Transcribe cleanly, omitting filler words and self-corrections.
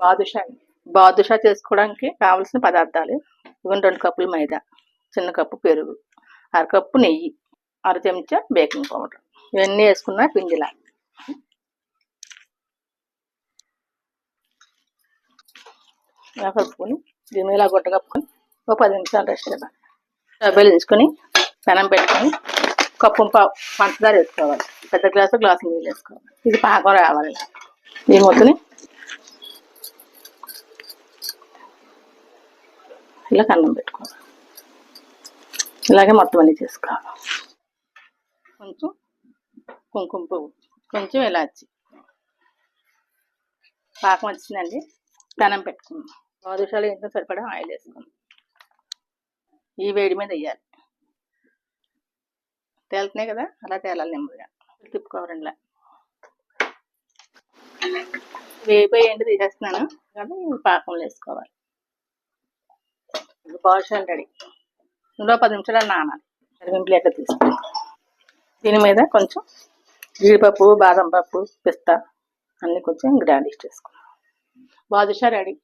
బాదుషా బాదుషా చేసుకోవడానికి కావాల్సిన పదార్థాలు ఇవన్నీ 2 కప్పులు మైదా, చిన్న కప్పు పెరుగు, అరకప్పు నెయ్యి, అర చెంచా బేకింగ్ పౌడర్. ఇవన్నీ వేసుకున్న పిండిలా ఇలా కలుపుకొని దీని ఇలా గుట్ట కప్పుకొని ఒక 10 నిమిషాలు రెస్ట్ ఇవ్వాలి. డబ్బాలు తీసుకొని పెనం పెట్టుకొని కప్పు పంచదార వేసుకోవాలి. పెద్ద గ్లాసు నీళ్ళు వేసుకోవాలి. ఇది పాకం రావాలి. ఈ మొత్తని ఇలా కన్నం పెట్టుకోవాలి. ఇలాగే మొత్తం అన్నీ చేసుకోవాలి. కొంచెం కుంకుమ పువ్వు, కొంచెం ఇలాచి. పాకం వచ్చిందండి. పెనం పెట్టుకుందాం. బాదుషాలు ఇంకా సరిపడా ఆయిల్ వేసుకుందాం. ఈ వేడి మీద వేయాలి. తేలుతున్నాయి కదా, అలా తేలాలి. నెమ్మదిగా తిప్పుకోవాలండి. ఇలా వేగిపోయి ఏంటి తీసేస్తున్నాను. కానీ పాకంలో వేసుకోవాలి. బాదుషాలు రెడీ. ఇందులో 10 నిమిషాలు నానాలి. ప్లేట్లో తీసుకుంటాం. దీని మీద కొంచెం జీడిపప్పు, బాదం పప్పు, పిస్తా అన్నీ కొంచెం గ్రాండిష్ చేసుకున్నాం. బాదుషా రెడీ.